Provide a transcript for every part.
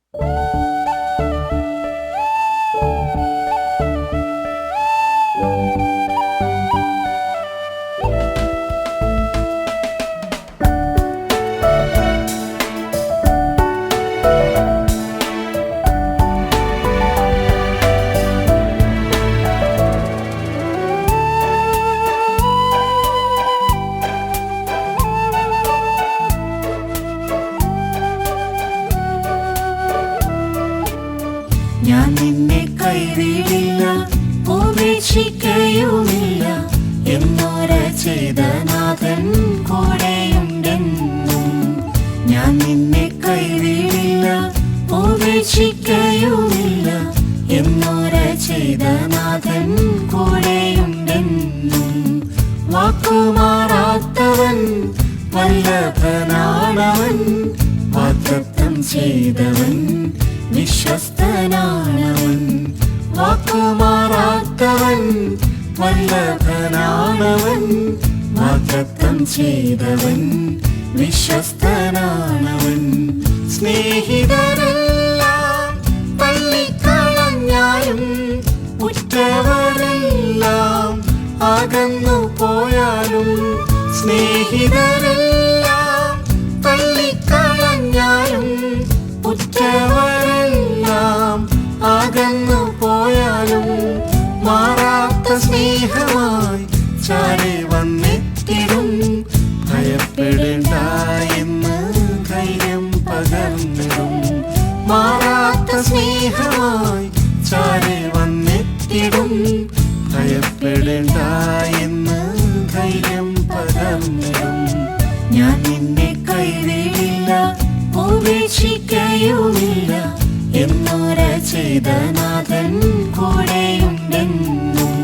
ഞാൻ നിന്നെ കൈവിടില്ല, ഉപേക്ഷിക്കുകയുമില്ല എന്നോര ചെയ്ത നാഥൻ കൂടെയുണ്ടെന്നും. ഞാൻ നിന്നെ കൈവിടില്ല, ഉപേക്ഷിക്കുകയുമില്ല എന്നോര ചെയ്ത നാഥൻ കൂടെയുണ്ടെന്നും. വാക്കുമാറാത്തവൻ വല്ലഭനാണവൻ, വാഗ്ദത്തം ചെയ്തവൻ വിശ്വസ്തനാണവൻ. വാക്കുമാറാത്തവൻ വല്ലഭനാണവൻ, വാഗ്ദത്തം ചെയ്തവൻ വിശ്വസ്തനാണവൻ. സ്നേഹിതരെല്ലാം തള്ളിക്കളഞ്ഞാലും ഉറ്റവരെല്ലാം അകന്നു പോയാലും, സ്നേഹിതരെല്ലാം തള്ളിക്കളഞ്ഞാലും ഉറ്റവരെല്ലാം അകന്നു പോയാലും, മാറാത്ത സ്നേഹമായി ചാരി വന്നെത്തിടും. ഭയപ്പെടേണ്ട എന്ന് ധൈര്യം പകർന്നിടും. മാറാത്ത സ്നേഹമായി ചാരി വന്നെത്തിടും. ഭയപ്പെടേണ്ട എന്ന് ധൈര്യം പകർന്നിടും. ഞാൻ നിന്നെ കൈവിടില്ല, ഉപേക്ഷിക്കുകയുമില്ല എന്നോര ചെയ്ത നാഥൻ കൂടെയുണ്ടെന്നും.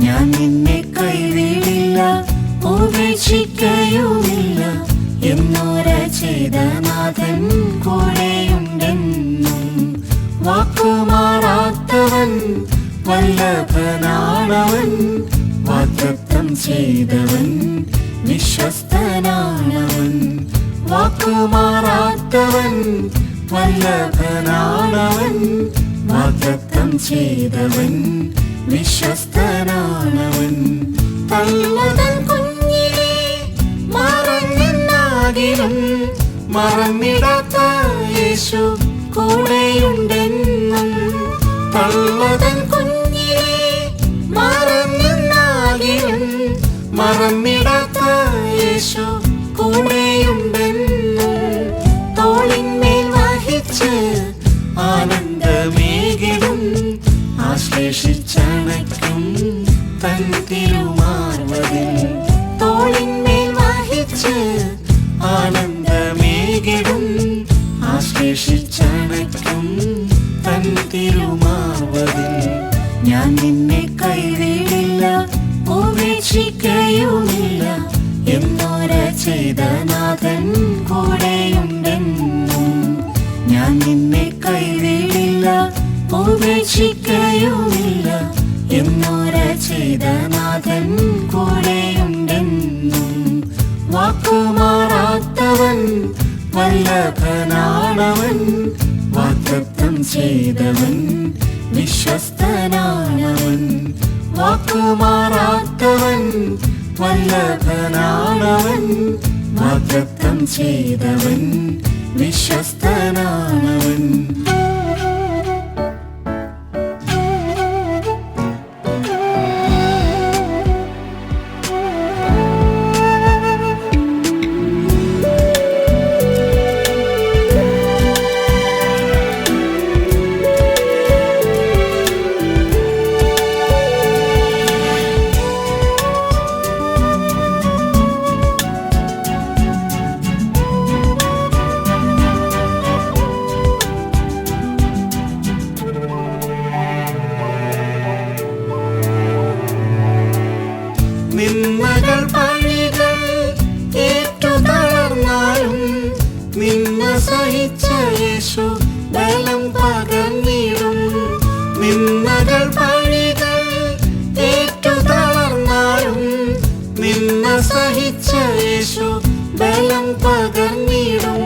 ഞാൻ നിന്നെ കൈവിടില്ല, ഉപേക്ഷിക്കുകയുമില്ല എന്നോര ചെയ്ത നാഥൻ കൂടെയുണ്ടെന്നും. വാക്കുമാറാത്തവൻ വല്ലഭനാണവൻ, വാഗ്ദത്തം ചെയ്തവൻ വിശ്വസ്തനാണവൻ. വാക്കുമാറാത്തവൻ വല്ലഭനാണവൻ, വാഗ്ദത്തം ചെയ്തവൻ വിശ്വസ്തനാണവൻ. തള്ളുതൻ കുഞ്ഞിനെ മറന്നെന്നാകിലും മറന്നിടാത്ത യേശു കൂടെയുണ്ടെന്നും. തള്ളുതൻ കുഞ്ഞിനെ മറന്നെന്നാകിലും മറന്നിടാത്ത യേശു കൂടെയുണ്ടെന്നും. തോളിന്മേൽ വഹിച്ച് ആനന്ദമേകിടും, ആശ്ലേഷിച്ചണയ്ക്കും തൻ തിരുമാർവതിൽ. തോളിന്മേൽ വഹിച്ച് ആനന്ദമേകിടും, ആശ്ലേഷിച്ചണയ്ക്കും തൻ തിരുമാർവതിൽ. ഞാൻ നിന്നെ കൈവിടില്ല, ഉപേക്ഷിക്കുകയുമില്ല എന്നോര ചെയ്ത നാഥൻ കൂടെയുണ്ടെന്നും. ഞാൻ നിന്നെ കൈവിടില്ല, ഉപേക്ഷിക്കുകയുമില്ല എന്നോര ചെയ്ത നാഥൻ കൂടെയുണ്ടെന്നും. വാക്കുമാറാത്തവൻ വല്ലഭനാണവൻ, വാഗ്ദത്തം ചെയ്തവൻ വിശ്വസ്തനാണവൻ. വാക്കുമാറാത്തവൻ വല്ലഭനാണവൻ, വാഗ്ദത്തം ചെയ്തവൻ വിശ്വസ്തനാണവൻ. നിന്മകൾ പഴികൾ ഏറ്റു തളർന്നാലും നിന്ന സഹിച്ച യേശു ബലം പകർന്നിടും. നിന്മകൾ പഴികൾ ഏറ്റു തളർന്നാലും നിന്ന സഹിച്ച യേശു ബലം പകർന്നിടും.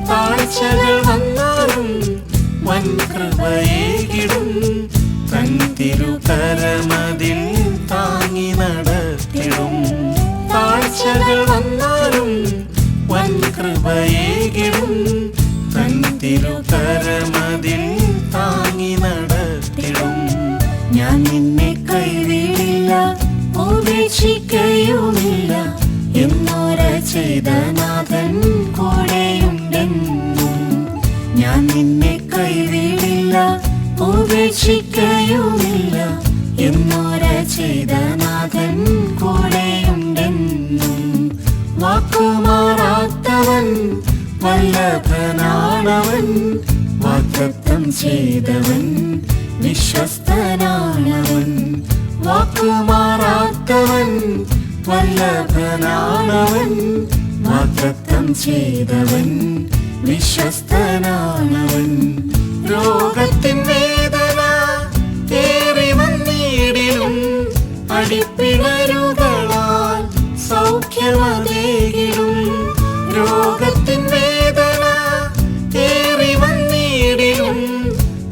താഴ്ചകൾ വന്നാലും വൻ കൃപയേകിടും തൻ തിരുകരമതിൽ താങ്ങി നടത്തിടും താഴ്ചകൾ വന്നാലും വൻ കൃപയേകിടും തൻ തിരുകരമതിൽ താങ്ങി നടത്തിടും ഞാൻ നിന്നെ കൈവിടില്ല ഉപേക്ഷിക്കയുമില്ല എന്നോര ചെയ്ത നാഥൻ കൂടെയുണ്ടെന്നും ഞാൻ നിന്നെ കൈവിടില്ല ഉപേക്ഷിക്കയുമില്ല എന്നോര ചെയ്ത നാഥൻ കൂടെയുണ്ടെന്നും വാക്കുമാറാത്തവൻ വല്ലഭനാണവൻ വാഗ്ദത്തം ചെയ്തവൻ വിശ്വസ്തനാണവൻ വാക്കുമാറാത്തവൻ വല്ലഭനാണവൻ വാഗ്ദത്തം ചെയ്തവൻ വിശ്വസ്തനാണവൻ രോഗത്തിൻ വേദന ഏറി വന്നിടിലും അടിപ്പിണരുകളാൽ സൗഖ്യമതേകിടും രോഗത്തിൻ വേദന ഏറി വന്നിടിലും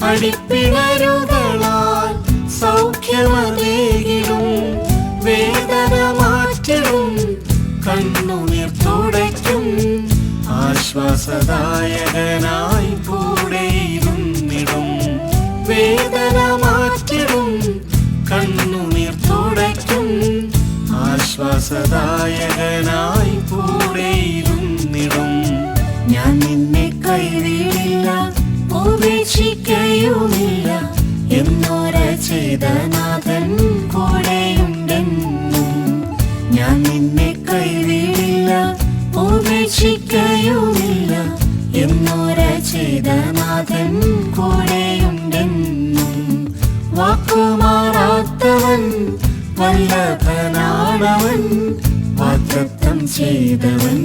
അടിപ്പിണരുകളാൽ സൗഖ്യമതേകിടും വേദന മാറ്റിടും കണ്ണുനീർ തുടയ്ക്കും ആശ്വാസദായകനായി കൂടെയിരുന്നിടും വേദന മാറ്റിടും കണ്ണുനീർ തുടയ്ക്കും ആശ്വാസദായകനായി കൂടെയിരുന്നിടും ഞാൻ നിന്നെ കൈവിടില്ല ഉപേക്ഷിക്കയുമില്ല എന്നോര ചെയ്ത നാഥൻ കൂടെയുണ്ടെന്നും ഞാൻ നിന്നെ കൈവിടില്ല ഉപേക്ഷിക്കയുമില്ല എന്നോര ചെയ്ത നാഥൻ കൂടെയുണ്ടെന്നും വാക്കുമാറാത്തവൻ വല്ലഭനാണവൻ വാഗ്ദത്തം ചെയ്തവൻ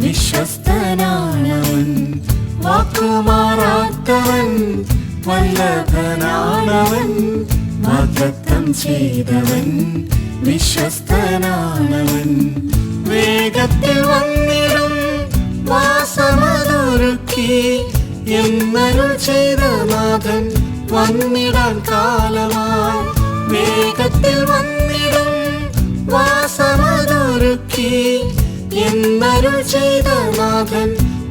വിശ്വസ്തനാണവൻ വാക്കുമാറാത്തവൻ വല്ലഭനാണവൻ വാഗ്ദത്തം ചെയ്തവൻ വിശ്വസ്തനാണവൻ വേഗത്തിൽ വന്നിടും വാസമതൊരുക്കി എന്നരുൾ ചെയ്ത നാഥൻ വന്നിടാൻ കാലമായി വേഗത്തിൽ വന്നിടും വാസമതൊരുക്കി എന്നരുൾ ചെയ്ത നാഥൻ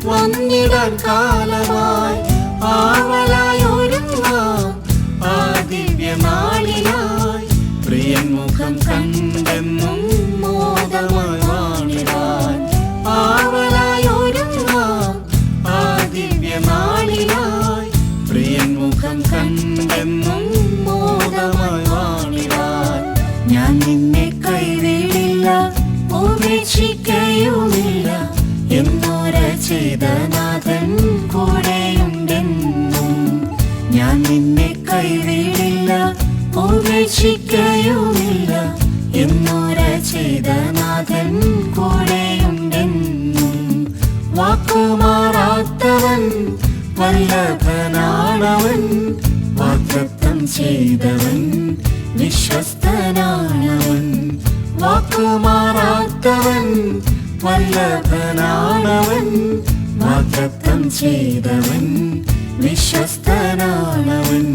വന്നിടാൻ കാലമായി ആവലായി ഒരുങ്ങാം ആ ദിവ്യനാളിനായി പ്രിയൻ മുഖം കണ്ടെന്നും മോദമായി വാണിടാൻ ആവലായി ഒരുങ്ങാം ആ ദിവ്യനാളിനായി പ്രിയൻ മുഖം കണ്ടെന്നും മോദമായി വാണിടാൻ ഞാൻ നിന്നെ കൈവിടില്ല ഉപേക്ഷിക്കയുമില്ല എന്നോര ചെയ്ത നാഥൻ കൂടെയുണ്ടെന്നും ഞാൻ നിന്നെ കൈവിടില്ല ഉപേക്ഷിക്കയുമില്ല എന്നോര ചെയ്ത നാഥൻ കൂടെയുണ്ടെന്നും വാക്കുമാറാത്തവൻ വല്ലഭനാണവൻ വാഗ്ദത്തം ചെയ്തവൻ വിശ്വസ്തനാണവൻ വാക്കുമാറാത്തവൻ വല്ലഭനാണവൻ വാഗ്ദത്തം ചെയ്തവൻ വിശ്വസ്തനാണവൻ